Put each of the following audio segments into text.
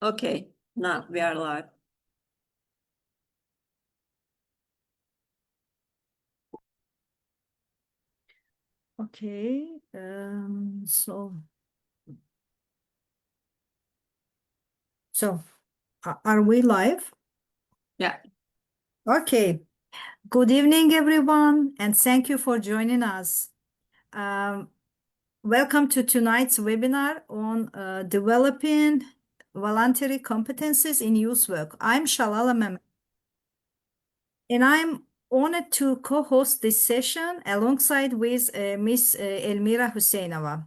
Okay, now we are live. Okay, are we live? Yeah. Okay. Good evening, everyone, and thank you for joining us. Welcome to tonight's webinar on developing voluntary competencies in youth work. I'm Shalala Mehmet, and I'm honored to co-host this session alongside with Miss Elmira Husseinova.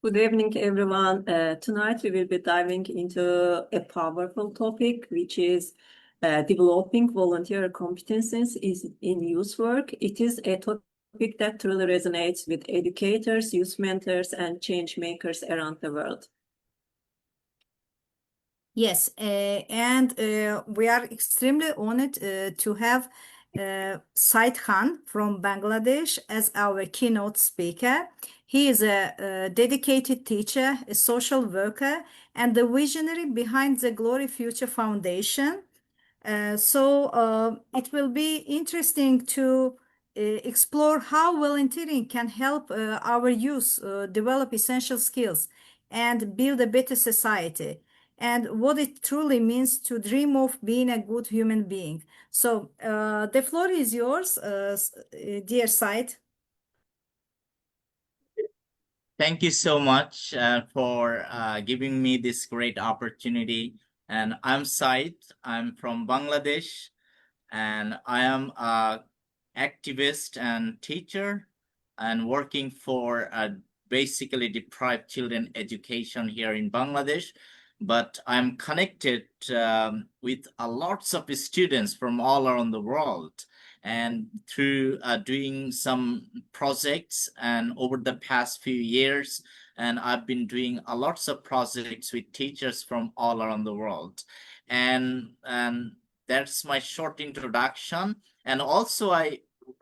Good evening, everyone. Tonight we will be diving into a powerful topic, which is developing volunteer competencies in youth work. It is a topic that truly resonates with educators, youth mentors, and change makers around the world. Yes, and we are extremely honored to have Said Khan from Bangladesh as our keynote speaker. He is a dedicated teacher, a social worker, and the visionary behind the Glory Future Foundation. It will be interesting to explore how volunteering can help our youth develop essential skills and build a better society, and what it truly means to dream of being a good human being. So the floor is yours, dear Said. Thank you so much for giving me this great opportunity. And I'm Said. I'm from Bangladesh, and I am an activist and teacher, and working for basically deprived children education here in Bangladesh. But I'm connected with lots of students from all around the world, and through doing some projects and over the past few years, and I've been doing lots of projects with teachers from all around the world. And that's my short introduction. And also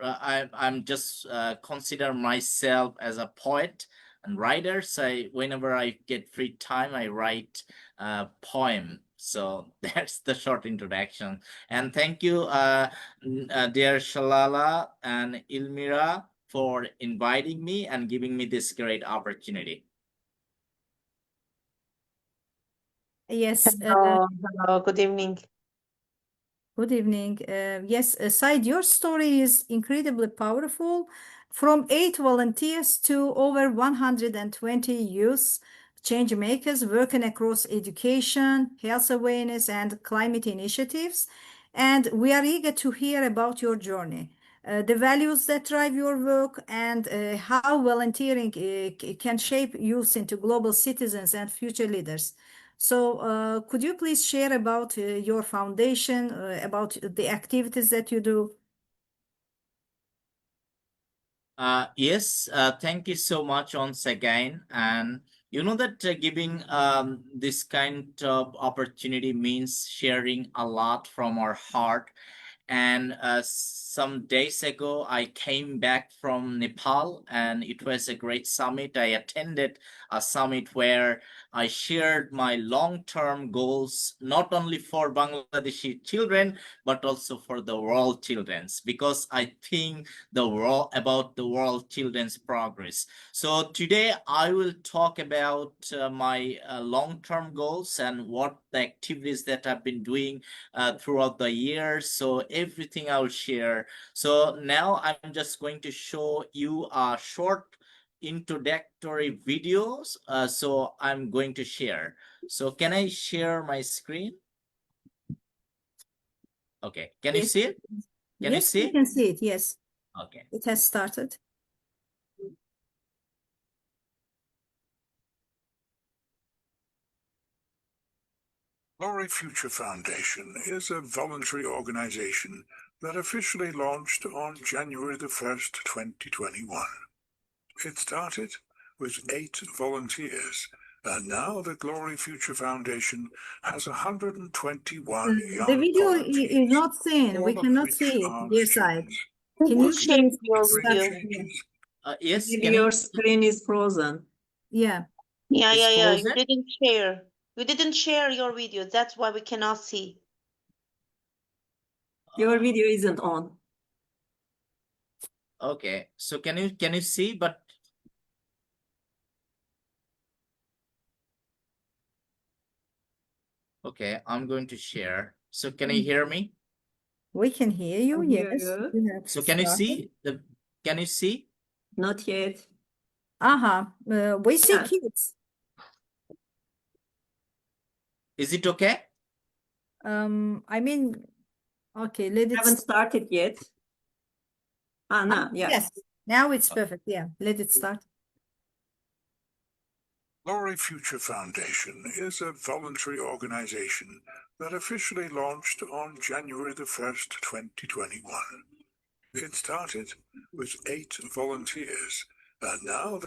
I'm just consider myself as a poet and writer. So whenever I get free time, I write a poem. So that's the short introduction. And thank you, dear Shalala and Ilmira, for inviting me and giving me this great opportunity. Yes. Hello, good evening. Good evening. Yes, Said, your story is incredibly powerful. From 8 volunteers to over 120 youth change makers working across education, health awareness, and climate initiatives. And we are eager to hear about your journey, the values that drive your work, and how volunteering can shape youth into global citizens and future leaders. So, could you please share about your foundation, about the activities that you do? Yes, thank you so much once again. And you know that giving this kind of opportunity means sharing a lot from our heart. And some days ago, I came back from Nepal, and it was a great summit. I attended a summit where I shared my long-term goals, not only for Bangladeshi children, but also for the world children's, because I think about the world children's progress. So today I will talk about my long-term goals and what the activities that I've been doing throughout the years. So everything I'll share. So now I'm just going to show you a short introductory videos. So I'm going to share. So can I share my screen? Okay, can you see it? Can you Yes, see we it? can see it. Yes, Okay. it has started. Glory Future Foundation is a voluntary organization that officially launched on January the 1st, 2021. It started with 8 volunteers, and now the Glory Future Foundation has 121 young The video volunteers, is not seen. We all of cannot which see it, are dear Said. students Can you working share please your to start? video? bring changes. Yes, Maybe can your you? screen is frozen. Yeah. Yeah, It's you frozen? didn't share. You didn't share your video. That's why we cannot see. Your video isn't on. Okay, so can you see? But okay, I'm going to share. So can you hear me? We can hear you, I hear yes. you. You have So can you started. see the? Can you see? Not yet. We see Yeah. kids. Is it okay? I mean, okay, let it Haven't started yet. No, yeah. yes, now it's perfect. Yeah, let it start. Glory Future Foundation is a voluntary organization that officially launched on January the 1st, 2021. It started with 8 volunteers, and now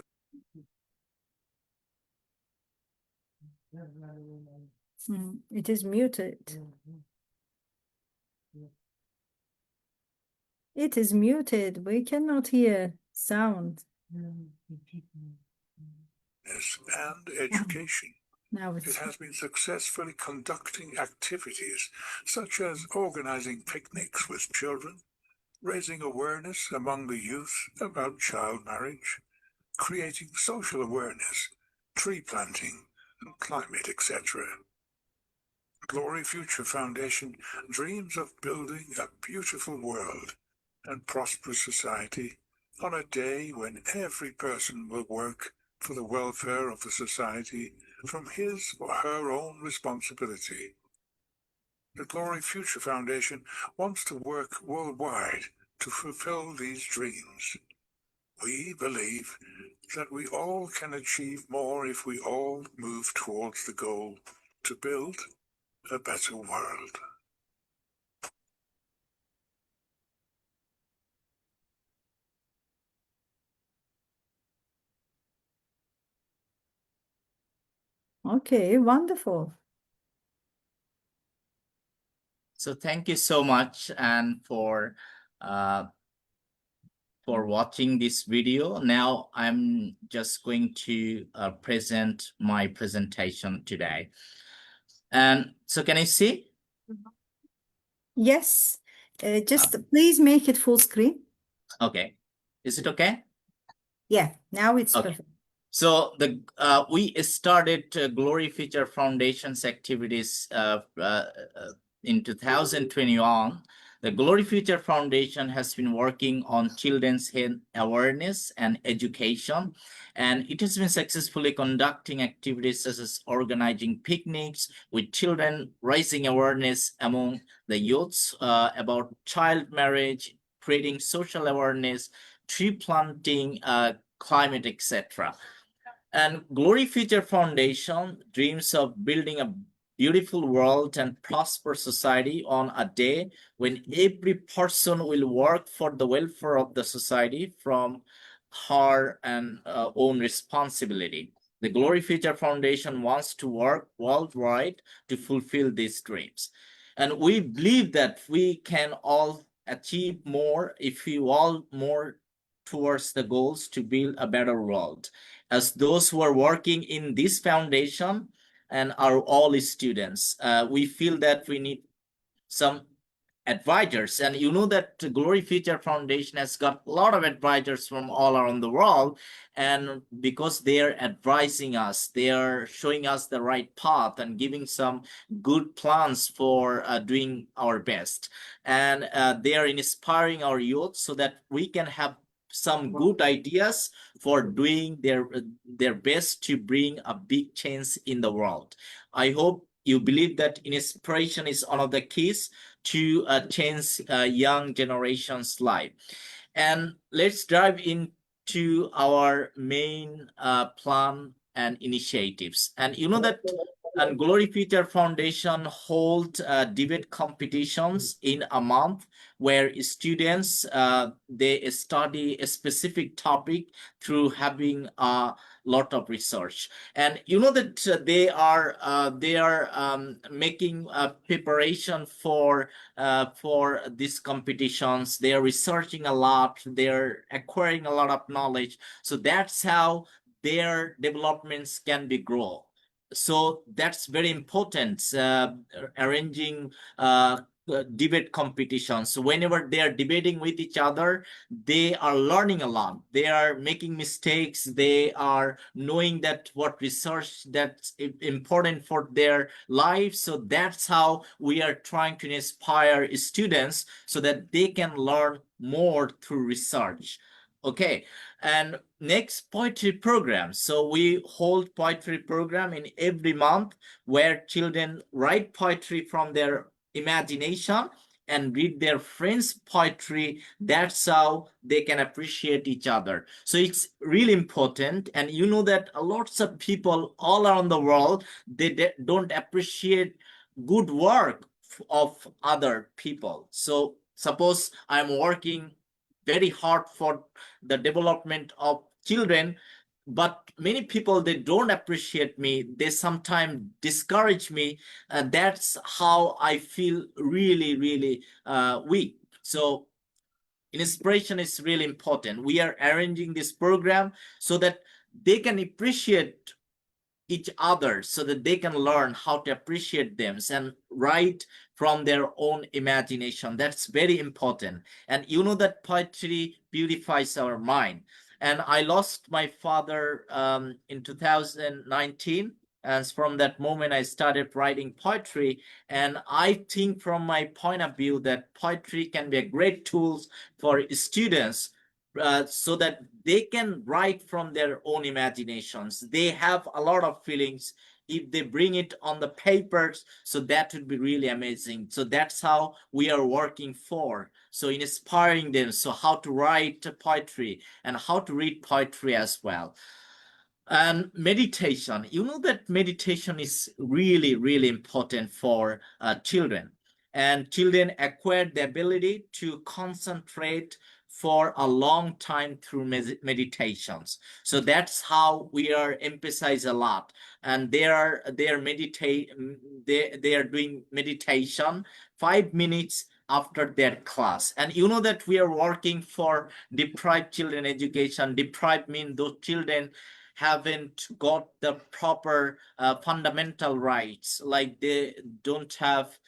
It is muted. It is muted. We cannot hear sound. and education. Now It it's has been successfully conducting activities such as organizing picnics with children, raising awareness among the youth about child marriage, creating social awareness, tree planting, and climate, etc. Glory Future Foundation dreams of building a beautiful world and prosperous society on a day when every person will work for the welfare of the society from his or her own responsibility. The Glory Future Foundation wants to work worldwide to fulfill these dreams. We believe that we all can achieve more if we all move towards the goal to build a better world. okay, wonderful. So thank you so much and for watching this video. Now I'm just going to present my presentation today. And so can I see? Yes, just please make it full screen. Okay. Is it okay? Yeah, now it's Okay. perfect. So we started Glory Future Foundation's activities in 2021. The Glory Future Foundation has been working on children's health awareness and education, and it has been successfully conducting activities such as organizing picnics with children, raising awareness among the youths about child marriage, creating social awareness, tree planting, climate, etc. And Glory Future Foundation dreams of building a beautiful world and prosperous society on a day when every person will work for the welfare of the society from her and own responsibility. The Glory Future Foundation wants to work worldwide to fulfill these dreams. And we believe that we can all achieve more if we all more towards the goals to build a better world. As those who are working in this foundation and are all students, we feel that we need some advisors, and you know that the Glory Future Foundation has got a lot of advisors from all around the world, and because they are advising us, they are showing us the right path and giving some good plans for doing our best, and they are inspiring our youth so that we can have some good ideas for doing their best to bring a big change in the world. I hope you believe that inspiration is one of the keys to change young generation's life. And let's dive into our main plan and initiatives. And you know that and Glory Future Foundation hold debate competitions in a month where students they study a specific topic through having a lot of research. And you know that they are making a preparation for these competitions. They are researching a lot. They're acquiring a lot of knowledge. So that's how their developments can be grow. so that's very important, arranging debate competitions. So whenever they are debating with each other, they are learning a lot. They are making mistakes. They are knowing that what research that's important for their life. So that's how we are trying to inspire students so that they can learn more through research. Okay, and next, poetry program. So we hold poetry program in every month where children write poetry from their imagination and read their friends' poetry. That's how they can appreciate each other. So it's really important. And you know that lots of people all around the world, they don't appreciate good work of other people. So suppose I'm working very hard for the development of children, but many people, they don't appreciate me. They sometimes discourage me. That's how I feel really weak. So inspiration is really important. We are arranging this program so that they can appreciate each other, so that they can learn how to appreciate them and write from their own imagination. That's very important. And you know that poetry purifies our mind. And I lost my father in 2019. And from that moment, I started writing poetry. And I think, from my point of view, that poetry can be a great tool for students, so that they can write from their own imaginations. They have a lot of feelings. If they bring it on the papers, so that would be really amazing. So that's how we are working for. So inspiring them, so how to write poetry and how to read poetry as well. And meditation, you know that meditation is really important for children. And children acquire the ability to concentrate for a long time through meditations. So that's how we are emphasize a lot. And they are doing meditation 5 minutes after their class. And you know that we are working for deprived children education. Deprived mean those children haven't got the proper fundamental rights, like they don't have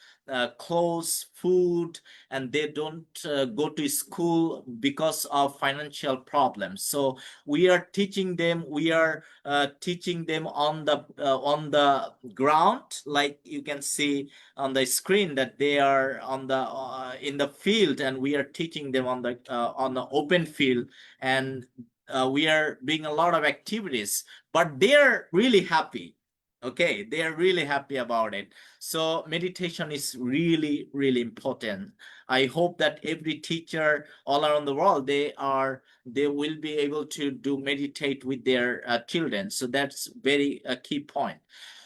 clothes, food, and they don't go to school because of financial problems. So we are teaching them. We are teaching them on the ground, like you can see on the screen, that they are on the in the field, and we are teaching them on the open field. And we are doing a lot of activities, but they're really happy. Okay, they are really happy about it. So meditation is really important. I hope that every teacher all around the world, they will be able to do meditate with their children. So that's very key point.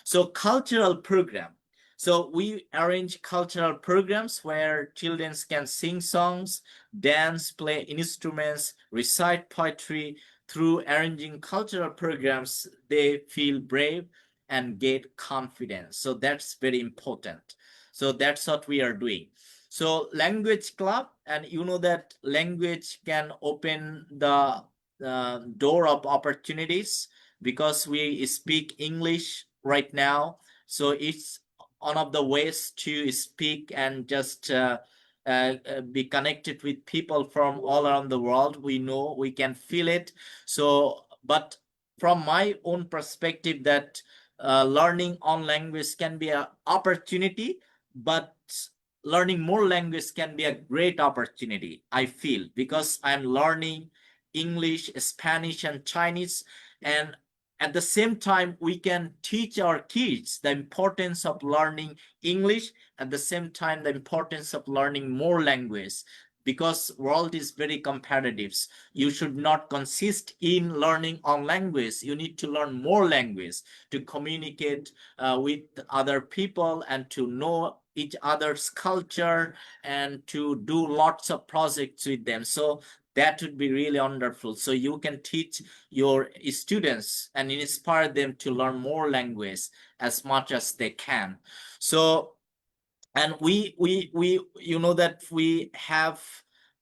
So cultural program. So we arrange cultural programs where children can sing songs, dance, play instruments, recite poetry. Through arranging cultural programs, they feel brave and get confidence. So that's very important. So that's what we are doing. So language club, and you know that language can open the door of opportunities, because we speak English right now. So it's one of the ways to speak and just be connected with people from all around the world. We know, we can feel it. So, but from my own perspective, that learning on language can be an opportunity, but learning more language can be a great opportunity, I feel, because I'm learning English, Spanish, and Chinese. And at the same time, we can teach our kids the importance of learning English, at the same time the importance of learning more language, because world is very competitive. You should not consist in learning on language. You need to learn more language to communicate with other people, and to know each other's culture, and to do lots of projects with them. So that would be really wonderful. So you can teach your students and inspire them to learn more language as much as they can. So, and we you know that we have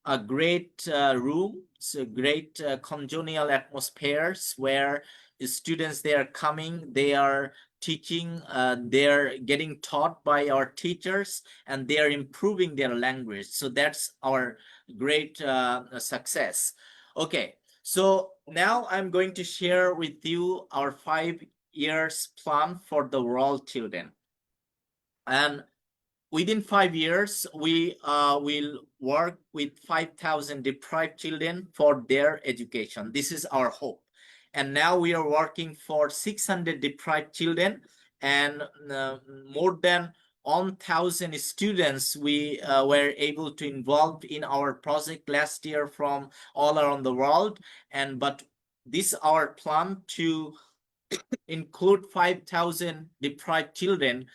a great room, so great congenial atmospheres, where students, they are coming, they are teaching, they're getting taught by our teachers, and they are improving their language. So that's our great success. Okay, so now I'm going to share with you our 5 years plan for the world children. And within 5 years, we will work with 5,000 deprived children for their education. This is our hope. And now we are working for 600 deprived children, and more than 1,000 students we were able to involve in our project last year from all around the world. But this our plan to include 5,000 deprived children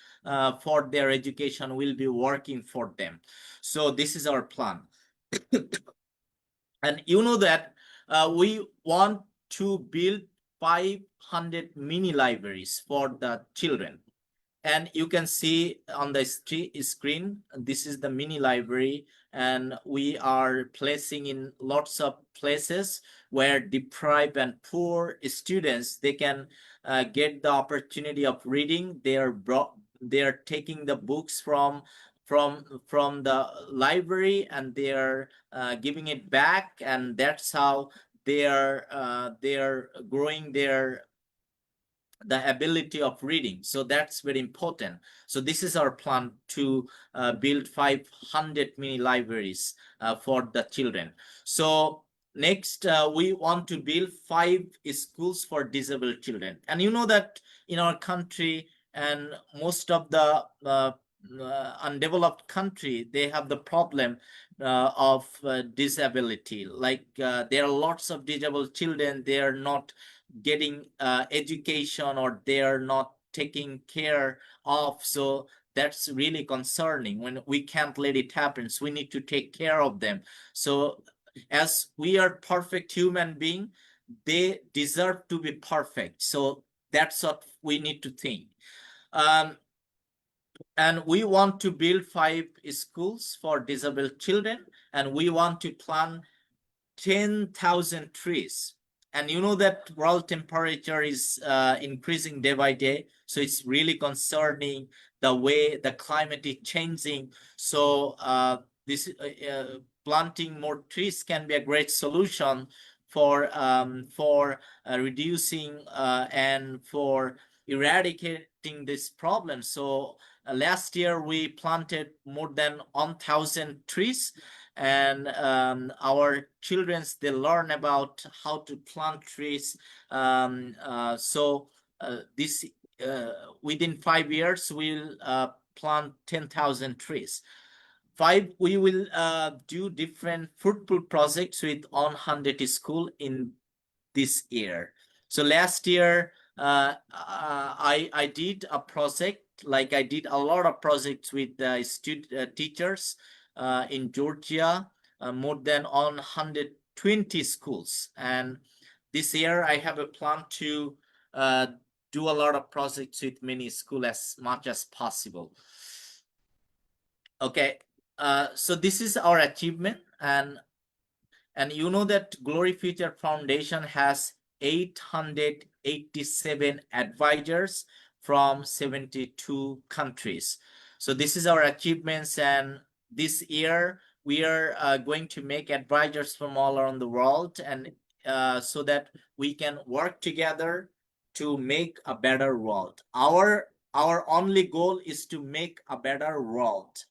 for their education. Will be working for them. So this is our plan. And you know that we want to build 500 mini libraries for the children. And you can see on the screen, this is the mini library, and we are placing in lots of places where deprived and poor students, they can get the opportunity of reading. They are taking the books from the library, and they are giving it back, and that's how they are growing the ability of reading. So that's very important. So this is our plan to build 500 mini libraries for the children. So next, we want to build 5 schools for disabled children. And you know that in our country and most of the undeveloped country, they have the problem of disability. Like there are lots of disabled children, they are not getting education, or they are not taken care of. So that's really concerning. When we can't let it happen, so we need to take care of them. So as we are perfect human being, they deserve to be perfect. So that's what we need to think. And we want to build 5 schools for disabled children, and we want to plant 10,000 trees. And you know that world temperature is increasing day by day. So it's really concerning the way the climate is changing. So this planting more trees can be a great solution for reducing and for eradicating this problem. So last year we planted more than 1,000 trees, and our children, they learn about how to plant trees. So this within 5 years we'll plant 10,000 trees. We will do different fruitful projects with 100 school in this year. So last year I did a project, like I did a lot of projects with teachers in Georgia, more than 120 schools. And this year I have a plan to do a lot of projects with many schools as much as possible. Okay, so this is our achievement. And you know that Glory Future Foundation has 887 advisors from 72 countries. So this is our achievements. And this year we are going to make advisors from all around the world, and so that we can work together to make a better world. Our only goal is to make a better world.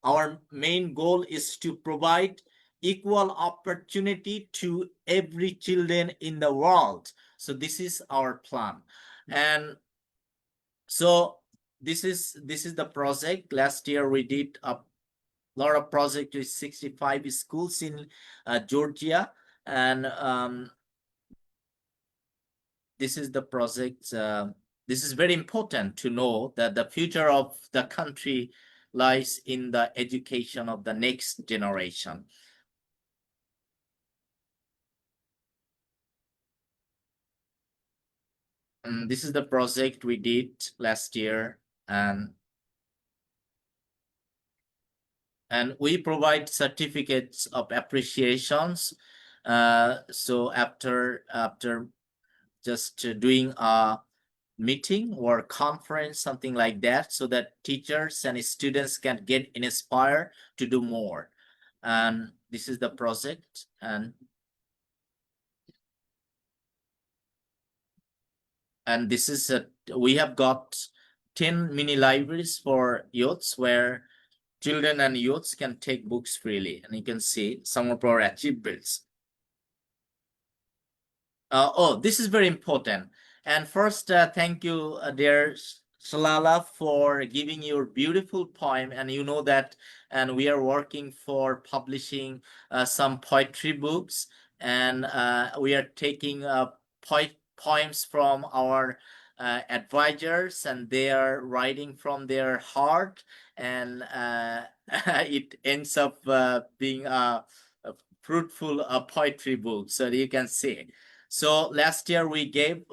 Our main goal is to provide equal opportunity to every children in the world. So this is our plan. And so this is the project. Last year we did a lot of project with 65 schools in Georgia. And this is the project. This is very important to know that the future of the country lies in the education of the next generation. And this is the project we did last year. And we provide certificates of appreciations. So after just doing a meeting or conference, something like that, so that teachers and students can get inspired to do more. And this is the project. And this is we have got 10 mini libraries for youths where children and youths can take books freely, and you can see some of our achievements. Oh, this is very important. And first, thank you, dear Shalala, for giving your beautiful poem. And you know that, and we are working for publishing some poetry books, and we are taking poems from our advisors, and they are writing from their heart, and it ends up being a fruitful poetry book. So you can see. So last year we gave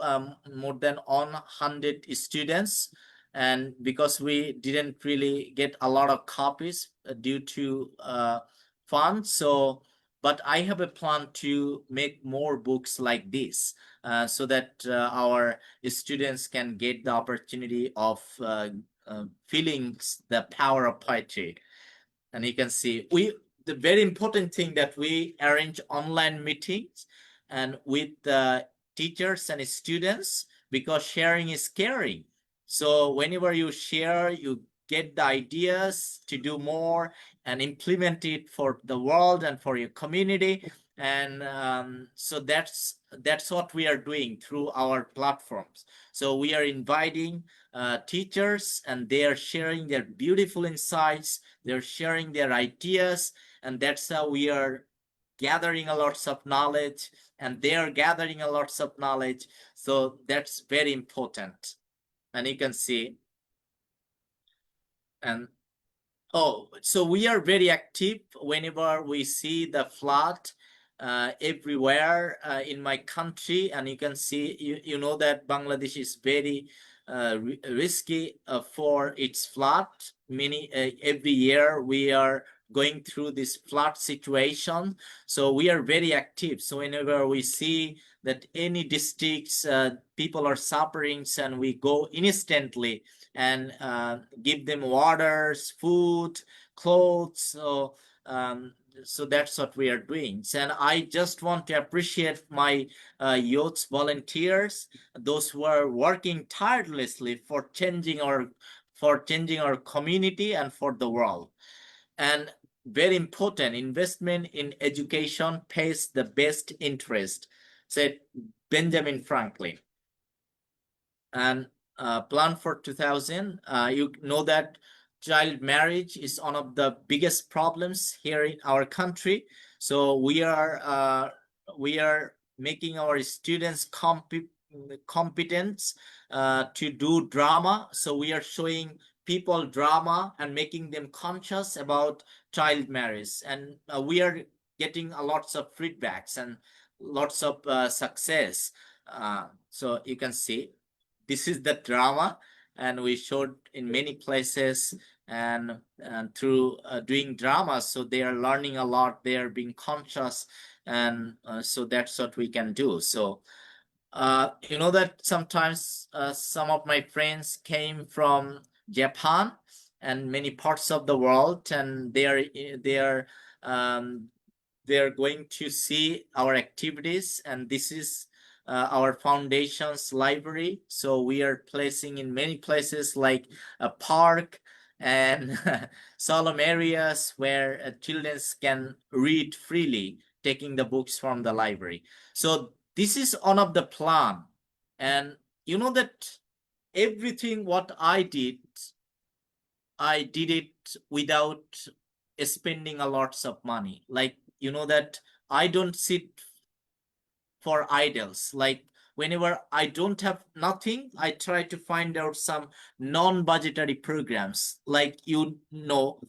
more than 100 students, and because we didn't really get a lot of copies due to funds, so but I have a plan to make more books like this so that our students can get the opportunity of feeling the power of poetry. And you can see the very important thing that we arrange online meetings and with the teachers and students, because sharing is caring. So whenever you share, you get the ideas to do more and implement it for the world and for your community. And so that's what we are doing through our platforms. So we are inviting teachers, and they are sharing their beautiful insights, they're sharing their ideas, and that's how we are gathering a lots of knowledge, and they are gathering a lots of knowledge. So that's very important. And you can see, and oh, so we are very active whenever we see the flood everywhere in my country. And you can see, you know that Bangladesh is very risky for its flood. Every year we are going through this flood situation. So we are very active. So whenever we see that any districts people are suffering, and we go instantly and give them waters, food, clothes. So that's what we are doing. And I just want to appreciate my youth volunteers, those who are working tirelessly for changing our community and for the world. And very important, investment in education pays the best interest, said Benjamin Franklin. And plan for 2000, you know that child marriage is one of the biggest problems here in our country. So we are making our students competent to do drama. So we are showing people drama and making them conscious about child marriage, and we are getting a lots of feedbacks and lots of success. So you can see this is the drama, and we showed in many places, and through doing drama, so they are learning a lot, they are being conscious, and so that's what we can do. So you know that sometimes some of my friends came from Japan and many parts of the world, and they're going to see our activities, and this is our foundation's library. So we are placing in many places like a park and solemn areas where children can read freely, taking the books from the library. So this is one of the plan. And you know that everything what I did it without spending a lots of money. Like, you know that I don't sit for idols. Like, whenever I don't have nothing, I try to find out some non-budgetary programs, like, you know.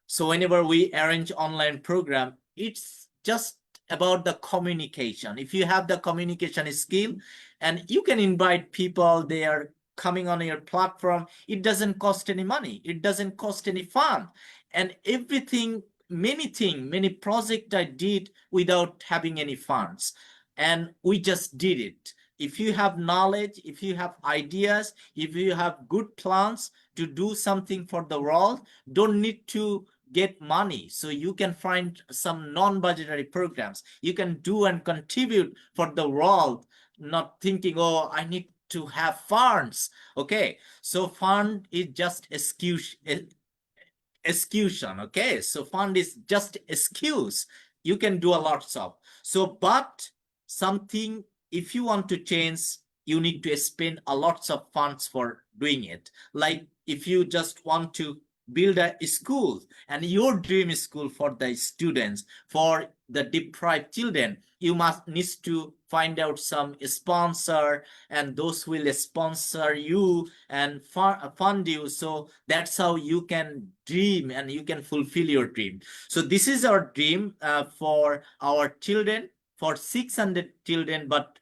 So whenever we arrange online program, it's just about the communication. If you have the communication skill and you can invite people, they are coming on your platform, it doesn't cost any money, it doesn't cost any fun. And everything, many project I did without having any funds, and we just did it. if you have knowledge, if you have ideas, if you have good plans to do something for the world, don't need to get money. So you can find some non-budgetary programs. You can do and contribute for the world, not thinking, oh, I need to have funds. Okay, so fund is just execution. Okay, so fund is just excuse. You can do a lot of. So, but something, if you want to change, you need to spend a lots of funds for doing it. Like if you just want to build a school and your dream school for the students, for the deprived children, you must need to find out some sponsor, and those will sponsor you and fund you. So that's how you can dream and you can fulfill your dream. So this is our dream for our children, for 600 children, but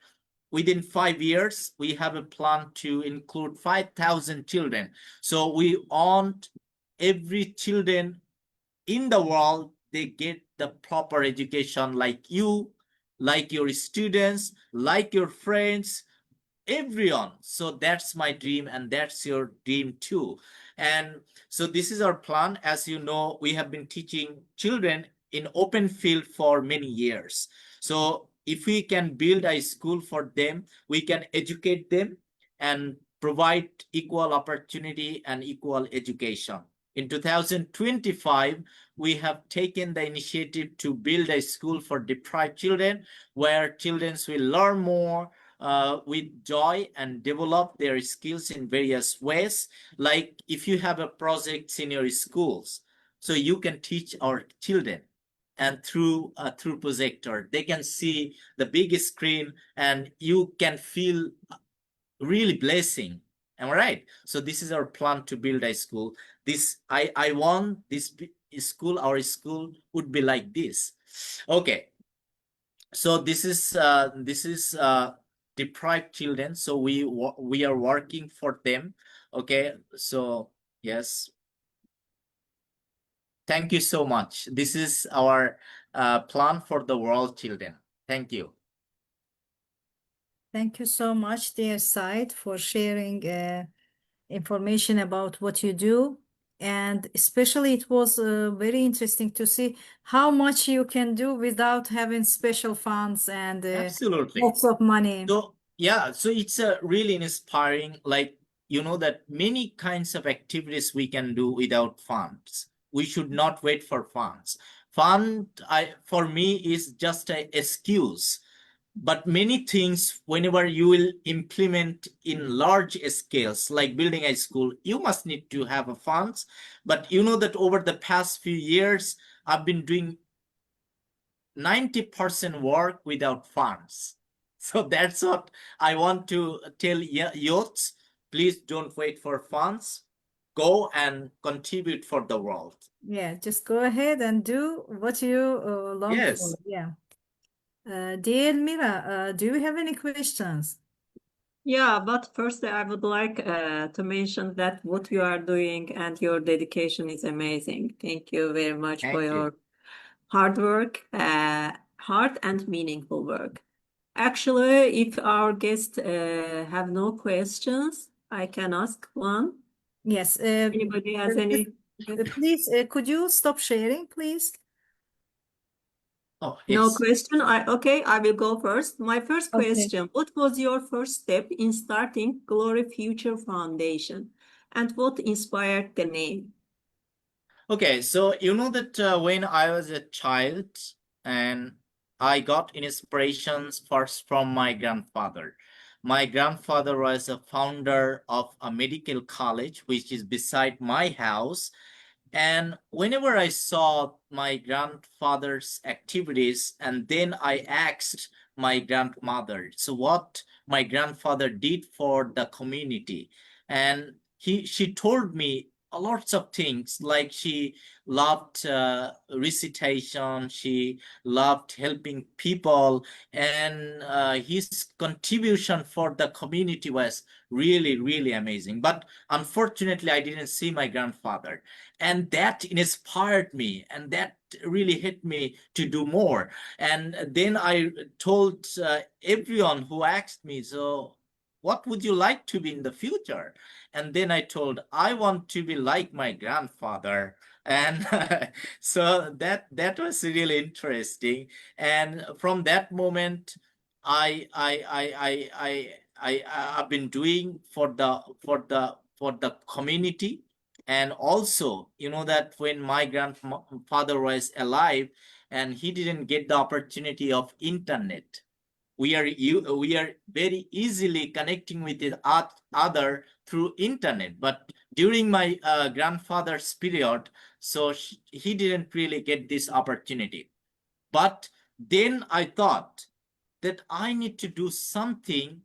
within 5 years, we have a plan to include 5,000 children. So we want every children in the world, they get the proper education like you, like your students, like your friends, everyone. So that's my dream, and that's your dream too. And so this is our plan. As you know, we have been teaching children in open field for many years. So if we can build a school for them, we can educate them and provide equal opportunity and equal education. In 2025, we have taken the initiative to build a school for deprived children, where children will learn more with joy and develop their skills in various ways. Like if you have a project in your schools, so you can teach our children, and through projector, they can see the big screen, and you can feel really blessing. Am I right? So this is our plan to build a school. This I want this school, our school would be like this. Okay, so this is deprived children, so we are working for them. Okay, so yes, thank you so much. This is our plan for the world children. Thank you. Thank you so much, dear Said, for sharing information about what you do. And especially it was very interesting to see how much you can do without having special funds and Absolutely. lots of money. So yeah, so it's a really inspiring, like, you know, that many kinds of activities we can do without funds. We should not wait for funds. Fund, for me, is just a excuse. But many things, whenever you will implement in large scales, like building a school, you must need to have a funds. But you know that over the past few years, I've been doing 90% work without funds. So that's what I want to tell youths. Please don't wait for funds. Go and contribute for the world. Yeah, just go ahead and do what you long Yes. for. Yeah. Dear Mira, do you have any questions? Yeah, but first I would like to mention that what you are doing and your dedication is amazing. Thank you very much for Thank you. your hard work, hard and meaningful work. Actually, if our guests have no questions, I can ask one. Yes. Anybody has any? Please, could you stop sharing, please? Oh, No yes. question. Okay, I will go first. My first Okay. question, what was your first step in starting Glory Future Foundation, and what inspired the name? Okay, so you know that when I was a child, and I got inspirations first from my grandfather. My grandfather was a founder of a medical college, which is beside my house. And whenever I saw my grandfather's activities, and then I asked my grandmother, so what my grandfather did for the community. And she told me lots of things. Like she loved recitation, she loved helping people, and his contribution for the community was really, really amazing. But unfortunately, I didn't see my grandfather, and that inspired me, and that really hit me to do more. And then I told everyone who asked me, so what would you like to be in the future? And then I told, I want to be like my grandfather. And so that was really interesting. And from that moment, I've been doing for the community. And also, you know, that when my grandfather was alive and he didn't get the opportunity of internet, we are very easily connecting with the other through internet. But during my grandfather's period, so he didn't really get this opportunity. But then I thought that I need to do something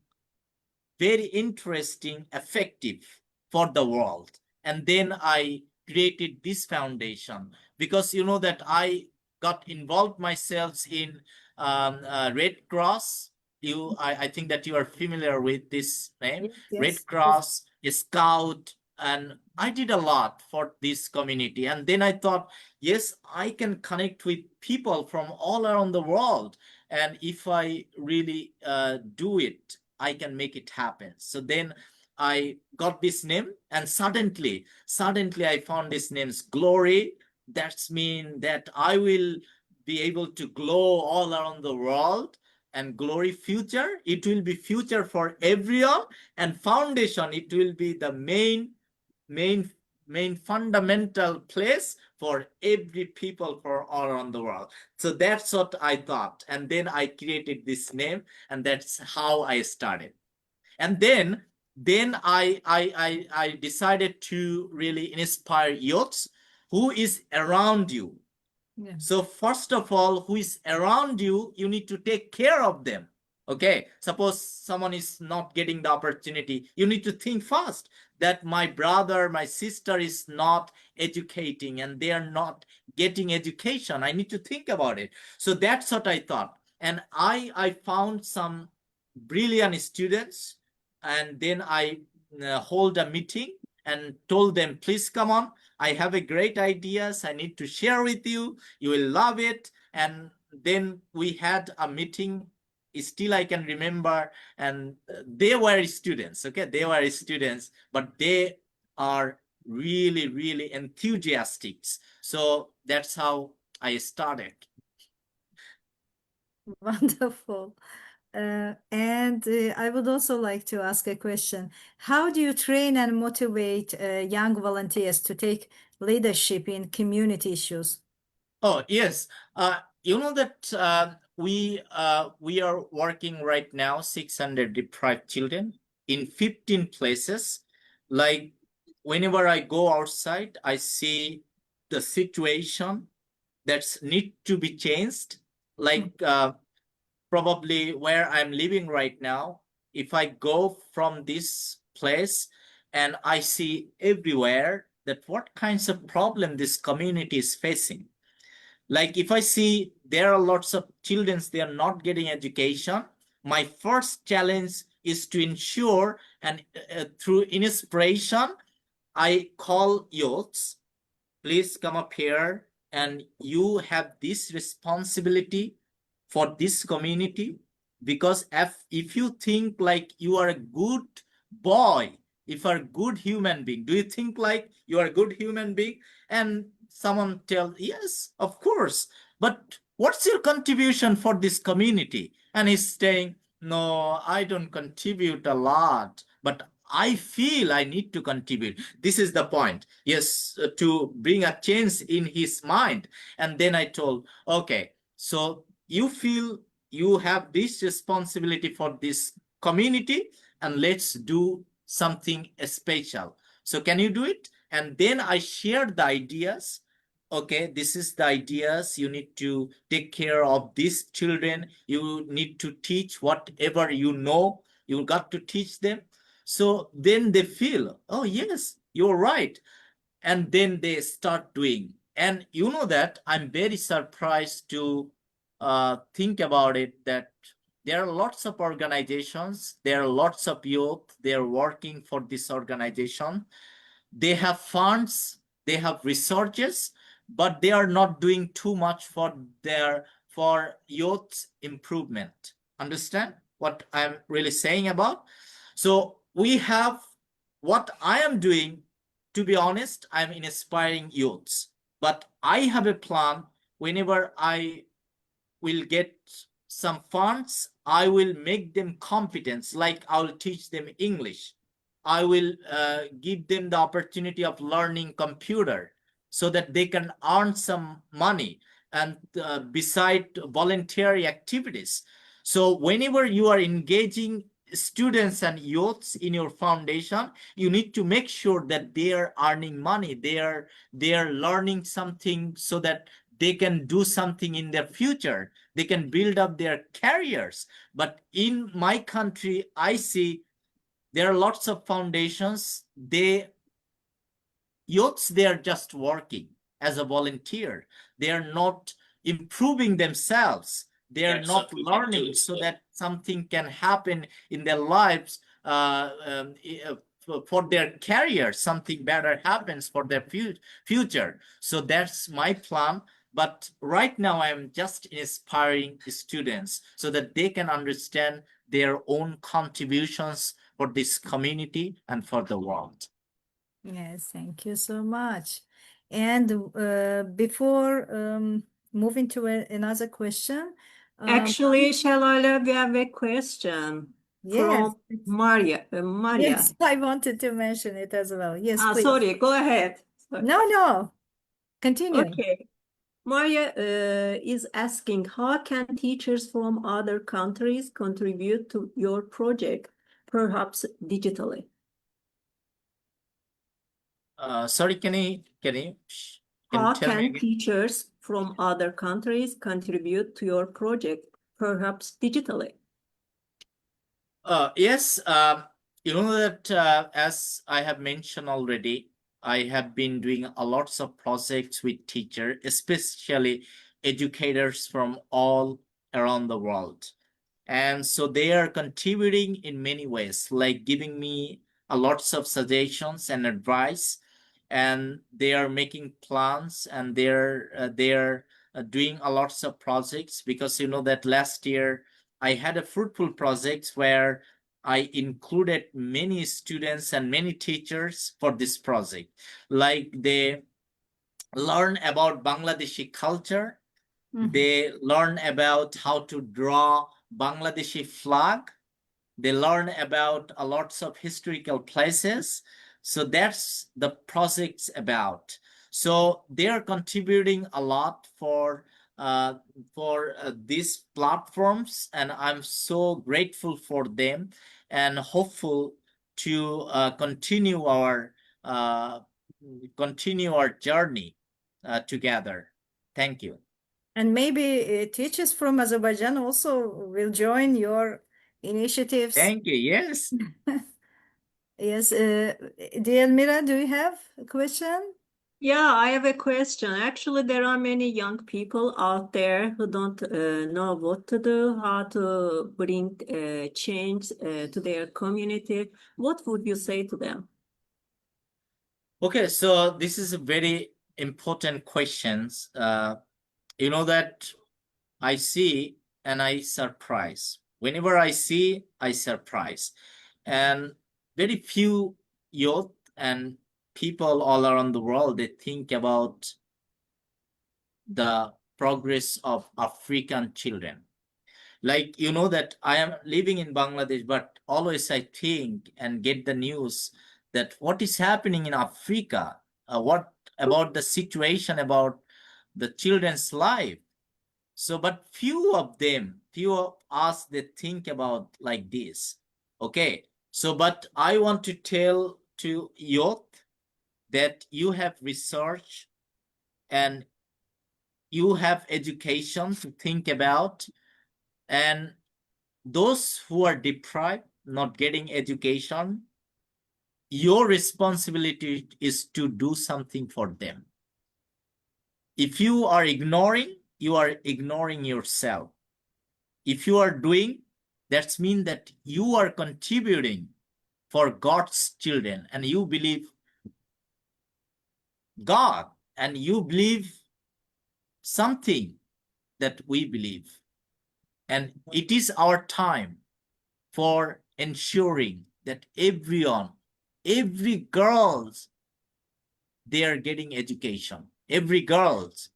very interesting, effective for the world. And then I created this foundation, because you know that I got involved myself in Red Cross. I think that you are familiar with this name. Yes, Red yes. Cross, Scout, and I did a lot for this community. And then I thought, yes, I can connect with people from all around the world. And if I really do it, I can make it happen. So then I got this name, and suddenly I found this name's Glory. That's mean that I will be able to glow all around the world. And Glory Future, it will be future for everyone. And Foundation, it will be the main fundamental place for every people for all around the world. So that's what I thought. And then I created this name, and that's how I started. And then I decided to really inspire youths who is around you. Yeah. So first of all, who is around you, you need to take care of them. Okay, suppose someone is not getting the opportunity, you need to think first that my brother, my sister is not educating and they are not getting education. I need to think about it. So that's what I thought. And I found some brilliant students, and then I hold a meeting and told them, please come on. I have a great ideas I need to share with you. You will love it. And then we had a meeting. Still, I can remember, and they were students. Okay, they were students, but they are really, really enthusiastic. So that's how I started. Wonderful. And I would also like to ask a question. How do you train and motivate young volunteers to take leadership in community issues? Oh, yes. You know that we are working right now 600 deprived children in 15 places. Like whenever I go outside, I see the situation that's need to be changed. Like probably where I'm living right now, if I go from this place and I see everywhere that what kinds of problem this community is facing. Like if I see there are lots of children, they are not getting education, my first challenge is to ensure, and through inspiration, I call youths, please come up here, and you have this responsibility for this community. Because if you think like you are a good boy, if you're a good human being, do you think like you are a good human being? And someone tell, yes, of course, but what's your contribution for this community? And he's saying, no, I don't contribute a lot, but I feel I need to contribute. This is the point. Yes, to bring a change in his mind. And then I told, okay, so you feel you have this responsibility for this community, and let's do something special. So can you do it? And then I shared the ideas. Okay, this is the ideas. You need to take care of these children. You need to teach whatever you know. You got to teach them. So then they feel, oh, yes, you're right. and then they start doing. And you know that I'm very surprised to think about it, that there are lots of organizations, there are lots of youth, they are working for this organization. They have funds, they have resources, but they are not doing too much for youth improvement. Understand what I'm really saying about? So we have, what I am doing, to be honest, I'm inspiring youths, but I have a plan. Whenever I will get some funds, I will make them competence, like I'll teach them English. I will give them the opportunity of learning computer so that they can earn some money, and beside voluntary activities. So whenever you are engaging students and youths in your foundation, you need to make sure that they are earning money, they are learning something, so that they can do something in their future, they can build up their careers. But in my country, I see there are lots of foundations, youths, they are just working as a volunteer, they are not improving themselves, they are not learning so that something can happen in their lives, for their career, something better happens for their future. So that's my plan. But right now I'm just inspiring students so that they can understand their own contributions for this community and for the world. Yes, thank you so much. And before moving to another question, Actually, Shalala, we have a question yes, from Maria. Maria. yes, I wanted to mention it as well. Yes, please. Sorry, go ahead. Sorry. No, continue. Okay. Maria is asking, how can teachers from other countries contribute to your project, perhaps digitally? Sorry, can you How tell me can again? teachers from other countries contribute to your project, perhaps digitally? Yes, you know that as I have mentioned already, I have been doing a lots of projects with teachers, especially educators from all around the world. And so they are contributing in many ways, like giving me a lots of suggestions and advice, and they are making plans, and they're doing a lots of projects, because you know that last year I had a fruitful project where I included many students and many teachers for this project. Like they learn about Bangladeshi culture, they learn about how to draw Bangladeshi flag, they learn about a lots of historical places. So that's the project's about. So they are contributing a lot for these platforms, and I'm so grateful for them, and hopeful to continue our journey together. Thank you. And maybe teachers from Azerbaijan also will join your initiatives. Thank you. Yes. Yes, Mira, do you have a question? Yeah, I have a question. Actually, there are many young people out there who don't know what to do, how to bring change to their community. What would you say to them? Okay, so this is a very important questions. You know that I see and I surprise. Whenever I see, I surprise. And very few youth and people all around the world, they think about the progress of African children. Like, you know that I am living in Bangladesh, but always I think and get the news that what is happening in Africa, what about the situation about the children's life. So, but few of us, they think about like this. Okay. So, but I want to tell to youth that you have research and you have education to think about, and those who are deprived, not getting education, your responsibility is to do something for them. If you are ignoring yourself. If you are doing, that means that you are contributing for God's children, and you believe God, and you believe something that we believe. And it is our time for ensuring that every girls, they are getting education. Every girls,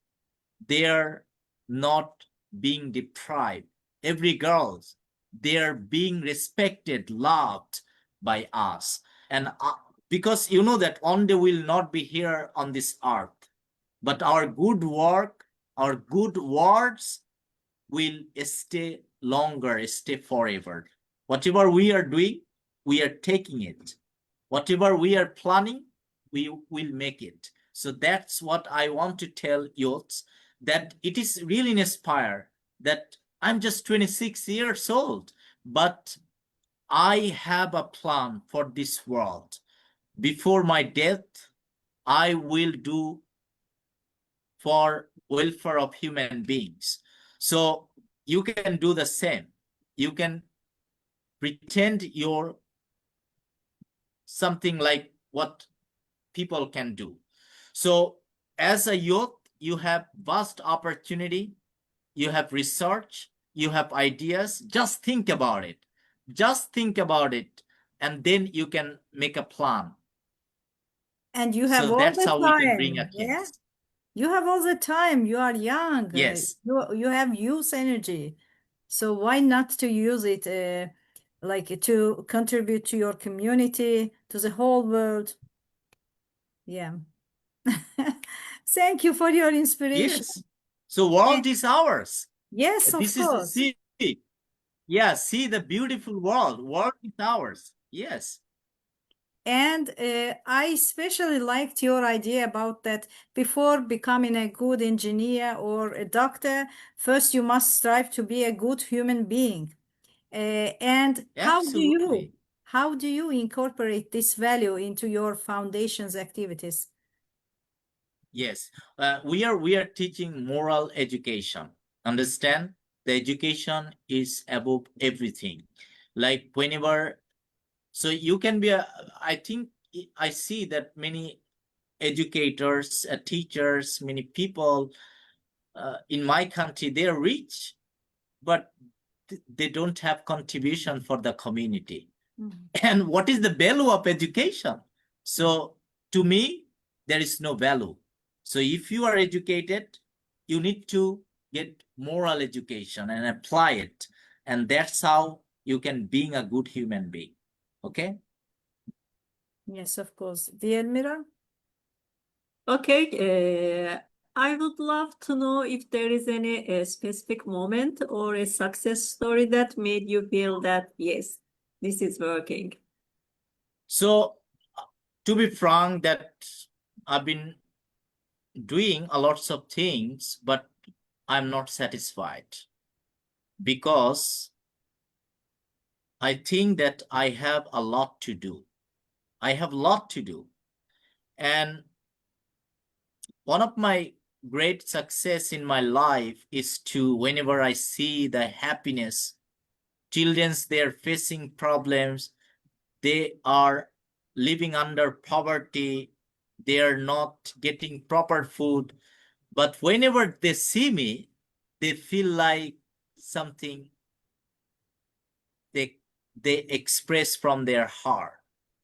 they are not being deprived. Every girls, they are being respected, loved by us. And because you know that one day we'll not be here on this earth, but our good work, our good words will stay longer, stay forever. Whatever we are doing, we are taking it. Whatever we are planning, we will make it. So that's what I want to tell youths, that it is really inspire that I'm just 26 years old, but I have a plan for this world. Before my death, I will do for welfare of human beings. So you can do the same. You can pretend you're something like what people can do. So as a youth, you have vast opportunity, you have research, you have ideas. Just think about it. Just think about it, and then you can make a plan. And you have So all that's the how we can bring a time. Yeah. kids. You have all the time. You are young. Yes. You have youth energy. So why not to use it like to contribute to your community, to the whole world? Yeah. Thank you for your inspiration. Yes. So world is ours. Yes, of This is the course. see. Yeah, see the beautiful world. World is ours. Yes. And I especially liked your idea about that before becoming a good engineer or a doctor, first you must strive to be a good human being. And Absolutely. how do you incorporate this value into your foundation's activities? Yes. We are teaching moral education. Understand? The education is above everything. Like whenever, so you can be a, I think I see that many educators, teachers, many people in my country, they're rich, but they don't have contribution for the community. And what is the value of education? So to me, there is no value. So if you are educated, you need to get moral education and apply it. And that's how you can be a good human being. Okay? Yes, of course. Dear Mira? Okay, I would love to know if there is any specific moment or a success story that made you feel that, yes, this is working. So to be frank, that I've been doing a lots of things, but I'm not satisfied because I think that I have a lot to do. I have a lot to do. And one of my great success in my life is to, whenever I see the happiness, children's, they're facing problems, they are living under poverty, they are not getting proper food. But whenever they see me, they feel like something they they express from their heart.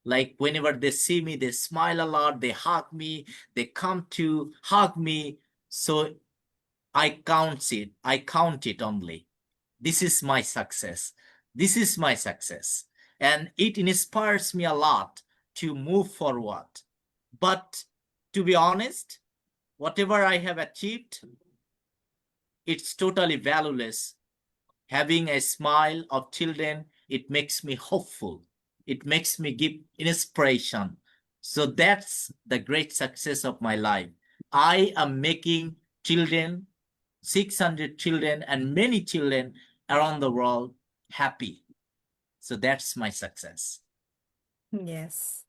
Like whenever they see me, they smile a lot, they hug me, they come to hug me. So I count it only. This is my success. This is my success. And it inspires me a lot to move forward. But to be honest, whatever I have achieved, it's totally valueless. Having a smile of children, it makes me hopeful. It makes me give inspiration. So that's the great success of my life. I am making children, 600 children and many children around the world happy. So that's my success. Yes.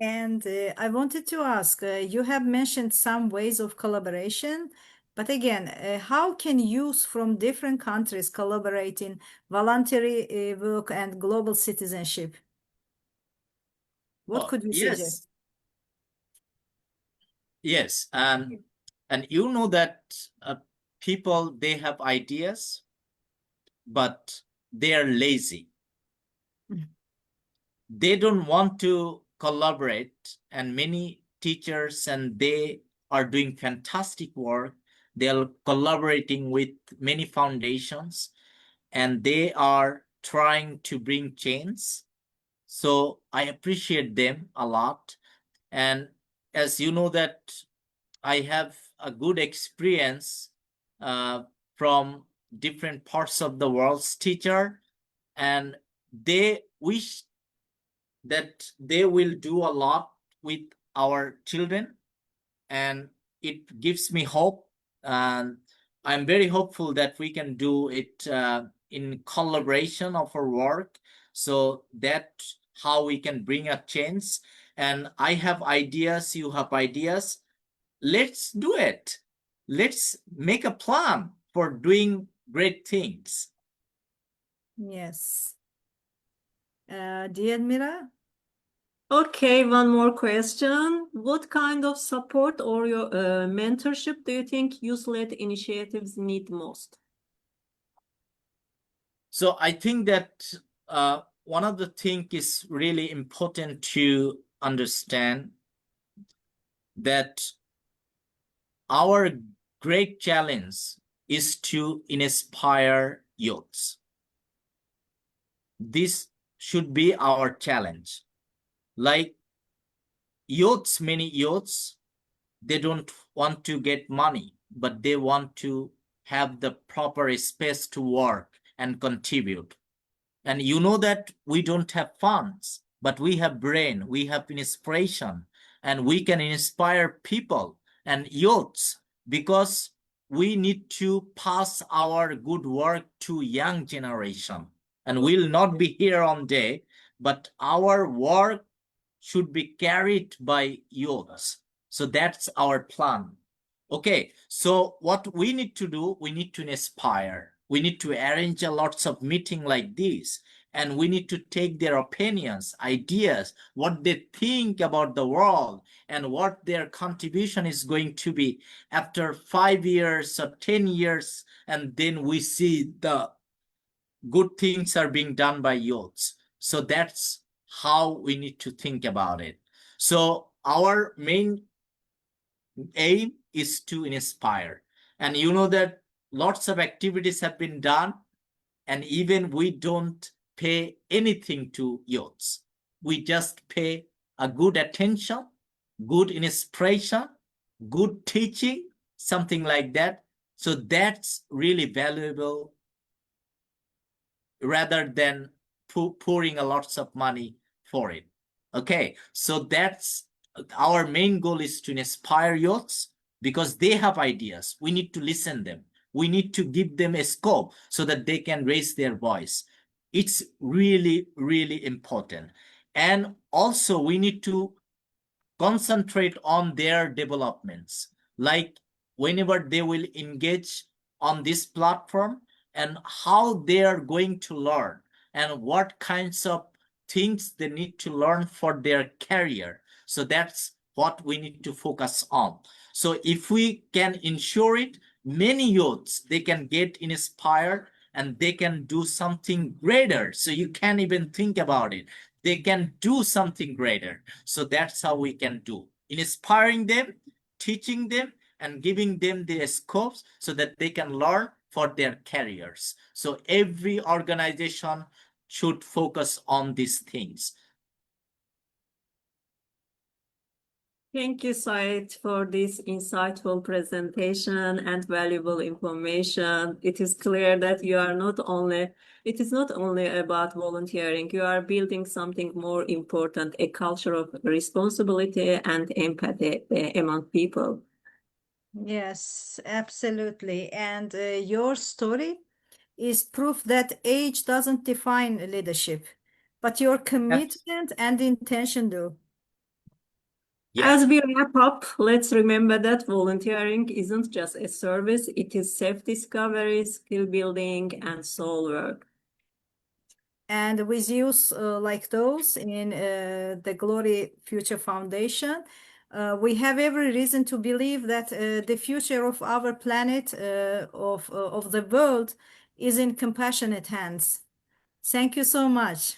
And I wanted to ask, you have mentioned some ways of collaboration, but again, how can youth from different countries collaborate in voluntary work and global citizenship? What Oh, could you yes, suggest? yes. And you know that people, they have ideas, but they are lazy. They don't want to collaborate, and many teachers, and they are doing fantastic work. They're collaborating with many foundations, and they are trying to bring change. So I appreciate them a lot. And as you know that I have a good experience from different parts of the world's teacher, and they wish that they will do a lot with our children, and it gives me hope. And I'm very hopeful that we can do it in collaboration of our work, so that how we can bring a change. And I have ideas, you have ideas. Let's do it. Let's make a plan for doing great things. Yes. Diadmira? Okay, one more question. What kind of support or your mentorship do you think youth-led initiatives need most? So I think that one of the things is really important to understand, that our great challenge is to inspire youths. This should be our challenge. Like youths, many youths, they don't want to get money, but they want to have the proper space to work and contribute. And you know that we don't have funds, but we have brain, we have inspiration, and we can inspire people and youths, because we need to pass our good work to young generation. And we'll not be here on day, but our work should be carried by youths. So that's our plan. Okay, so what we need to do, we need to inspire. We need to arrange a lots of meeting like this, and we need to take their opinions, ideas, what they think about the world, and what their contribution is going to be after 5 years or 10 years, and then we see the good things are being done by youths. So that's how we need to think about it. So our main aim is to inspire. And you know that lots of activities have been done, and even we don't pay anything to youths. We just pay a good attention, good inspiration, good teaching, something like that. So that's really valuable, rather than pouring a lots of money for it. Okay, so that's our main goal, is to inspire youths, because they have ideas. We need to listen them. We need to give them a scope so that they can raise their voice. It's really, really important. And also we need to concentrate on their developments, like whenever they will engage on this platform, and how they are going to learn, and what kinds of things they need to learn for their career. So that's what we need to focus on. So if we can ensure it, many youths, they can get inspired, and they can do something greater. So you can't even think about it. They can do something greater. So that's how we can do, inspiring them, teaching them, and giving them the scopes so that they can learn for their careers. So every organization should focus on these things. Thank you, Said, for this insightful presentation and valuable information. It is clear that it is not only about volunteering, you are building something more important, a culture of responsibility and empathy among people. Yes, absolutely. And your story is proof that age doesn't define leadership, but your commitment and intention do. Yeah. As we wrap up, let's remember that volunteering isn't just a service, it is self-discovery, skill building, and soul work. And with youth like those in the Glory Future Foundation, we have every reason to believe that the future of our planet, of the world, is in compassionate hands. Thank you so much.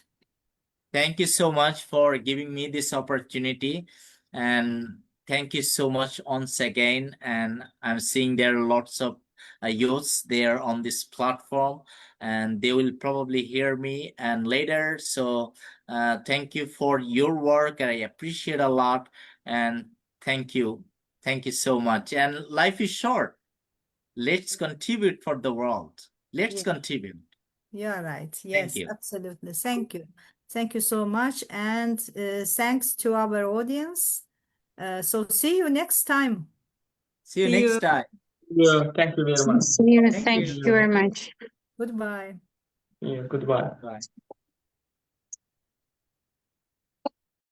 Thank you so much for giving me this opportunity. And thank you so much once again. And I'm seeing there are lots of youths there on this platform, and they will probably hear me and later. So thank you for your work. I appreciate a lot. And thank you. Thank you so much. And life is short. Let's contribute for the world. Let's Yeah. contribute. You're right. Thank Yes, you. absolutely. Thank you. Thank you so much. And thanks to our audience. So see you next time. See you See next you. time. Yeah, thank you very much. See you. Thank Thank you. you very much. Goodbye. Yeah, goodbye. Bye.